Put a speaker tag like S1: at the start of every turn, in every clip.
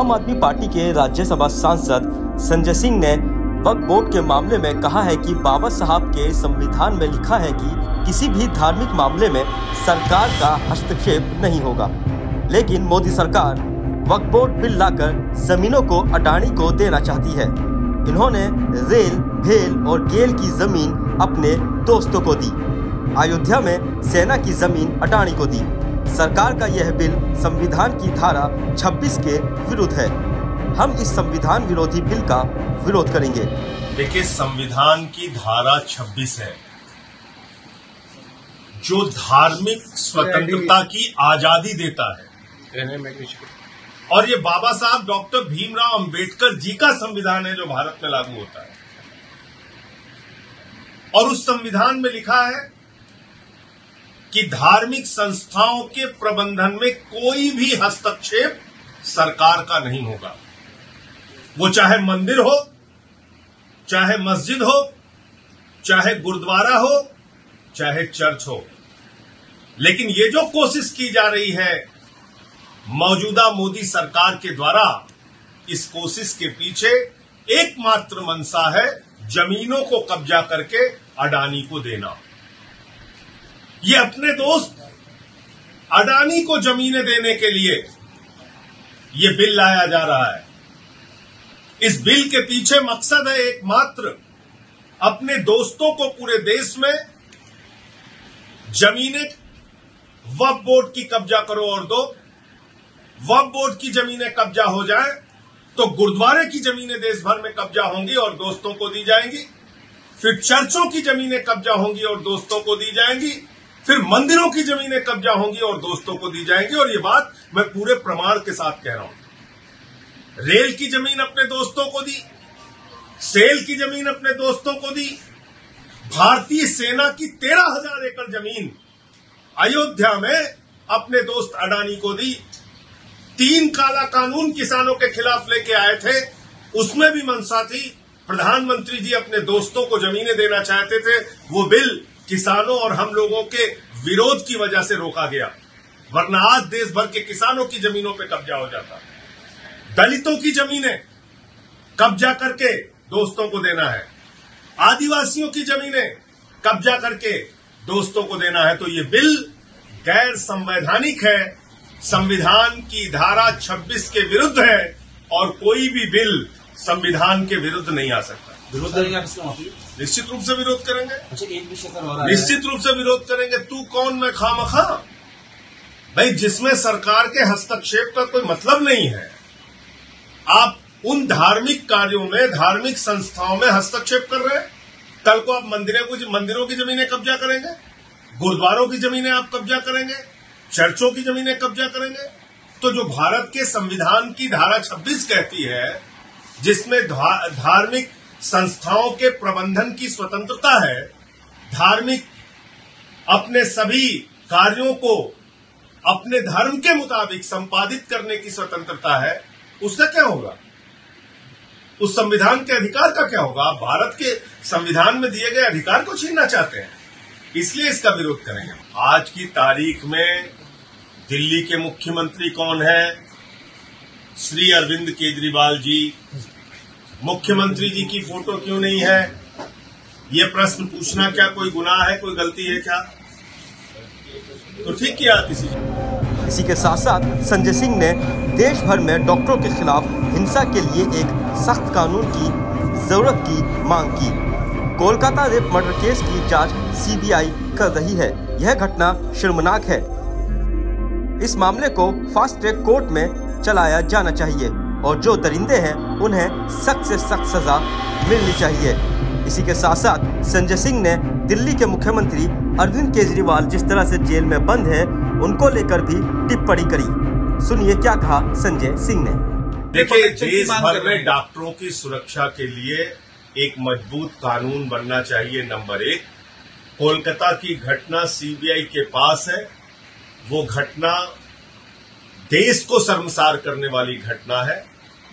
S1: आम आदमी पार्टी के राज्यसभा सांसद संजय सिंह ने वक्फ बोर्ड के मामले में कहा है कि बाबा साहब के संविधान में लिखा है कि किसी भी धार्मिक मामले में सरकार का हस्तक्षेप नहीं होगा, लेकिन मोदी सरकार वक्फ बोर्ड बिल लाकर जमीनों को अडानी को देना चाहती है। इन्होंने रेल, भेल और गेल की जमीन अपने दोस्तों को दी। अयोध्या में सेना की जमीन अडानी को दी। सरकार का यह बिल संविधान की धारा 26 के विरुद्ध है। हम इस संविधान विरोधी बिल का विरोध करेंगे।
S2: देखिए, संविधान की धारा 26 है जो धार्मिक स्वतंत्रता की आजादी देता है, और ये बाबा साहब डॉक्टर भीमराव अंबेडकर जी का संविधान है जो भारत में लागू होता है। और उस संविधान में लिखा है कि धार्मिक संस्थाओं के प्रबंधन में कोई भी हस्तक्षेप सरकार का नहीं होगा। वो चाहे मंदिर हो, चाहे मस्जिद हो, चाहे गुरुद्वारा हो, चाहे चर्च हो। लेकिन ये जो कोशिश की जा रही है मौजूदा मोदी सरकार के द्वारा, इस कोशिश के पीछे एकमात्र मंशा है जमीनों को कब्जा करके अडानी को देना। ये अपने दोस्त अडानी को जमीनें देने के लिए ये बिल लाया जा रहा है। इस बिल के पीछे मकसद है एकमात्र, अपने दोस्तों को पूरे देश में जमीनें वक्फ बोर्ड की कब्जा करो और दो। वक्फ बोर्ड की जमीनें कब्जा हो जाए तो गुरुद्वारे की जमीनें देश भर में कब्जा होंगी और दोस्तों को दी जाएंगी। फिर चर्चों की जमीनें कब्जा होंगी और दोस्तों को दी जाएंगी। फिर मंदिरों की जमीनें कब्जा होंगी और दोस्तों को दी जाएंगी। और ये बात मैं पूरे प्रमाण के साथ कह रहा हूं। रेल की जमीन अपने दोस्तों को दी, सेल की जमीन अपने दोस्तों को दी, भारतीय सेना की 13,000 एकड़ जमीन अयोध्या में अपने दोस्त अडानी को दी। 3 काला कानून किसानों के खिलाफ लेके आए थे, उसमें भी मंशा थी। प्रधानमंत्री जी अपने दोस्तों को जमीनें देना चाहते थे। वो बिल किसानों और हम लोगों के विरोध की वजह से रोका गया, वरना आज देश भर के किसानों की जमीनों पे कब्जा हो जाता। दलितों की जमीनें कब्जा करके दोस्तों को देना है, आदिवासियों की जमीनें कब्जा करके दोस्तों को देना है। तो ये बिल गैर संवैधानिक है, संविधान की धारा 26 के विरुद्ध है, और कोई भी बिल संविधान के विरुद्ध नहीं आ सकता।
S3: विरोध करेंगे आप इसका?
S2: निश्चित रूप से विरोध करेंगे।
S3: अच्छा, एक विषय पर हो रहा है,
S2: निश्चित रूप से विरोध करेंगे। तू कौन, मैं खामखा? भाई, जिसमें सरकार के हस्तक्षेप का कोई मतलब नहीं है, आप उन धार्मिक कार्यों में, धार्मिक संस्थाओं में हस्तक्षेप कर रहे हैं। कल को आप मंदिरों की जमीनें कब्जा करेंगे, गुरुद्वारों की जमीनें आप कब्जा करेंगे, चर्चों की जमीनें कब्जा करेंगे। तो जो भारत के संविधान की धारा 26 कहती है, जिसमें धार्मिक संस्थाओं के प्रबंधन की स्वतंत्रता है, धार्मिक अपने सभी कार्यों को अपने धर्म के मुताबिक संपादित करने की स्वतंत्रता है, उसका क्या होगा? उस संविधान के अधिकार का क्या होगा? आप भारत के संविधान में दिए गए अधिकार को छीनना चाहते हैं, इसलिए इसका विरोध करेंगे। आज की तारीख में दिल्ली के मुख्यमंत्री कौन है? श्री अरविंद केजरीवाल जी। मुख्यमंत्री जी की फोटो क्यों नहीं है? ये प्रश्न पूछना क्या कोई गुनाह है, कोई गलती है क्या? तो ठीक किया किसी।
S1: इसी के साथ साथ संजय सिंह ने देश भर में डॉक्टरों के खिलाफ हिंसा के लिए एक सख्त कानून की जरूरत की मांग की। कोलकाता रेप मर्डर केस की जांच सीबीआई कर रही है। यह घटना शर्मनाक है। इस मामले को फास्ट ट्रैक कोर्ट में चलाया जाना चाहिए और जो दरिंदे हैं उन्हें सख्त से सख्त सजा मिलनी चाहिए। इसी के साथ साथ संजय सिंह ने दिल्ली के मुख्यमंत्री अरविंद केजरीवाल जिस तरह से जेल में बंद है, उनको लेकर भी टिप्पणी करी। सुनिए क्या कहा संजय सिंह ने।
S2: देखिए, देश भर में डॉक्टरों की सुरक्षा के लिए एक मजबूत कानून बनना चाहिए। नंबर 1, कोलकाता की घटना सीबीआई के पास है। वो घटना देश को शर्मसार करने वाली घटना है।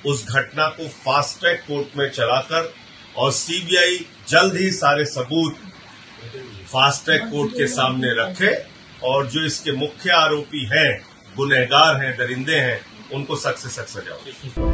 S2: उस घटना को फास्ट ट्रैक कोर्ट में चलाकर और सीबीआई जल्द ही सारे सबूत फास्ट ट्रैक कोर्ट के सामने रखे और जो इसके मुख्य आरोपी हैं, गुनहगार हैं, दरिंदे हैं, उनको सख्त से सख्त सजा हो।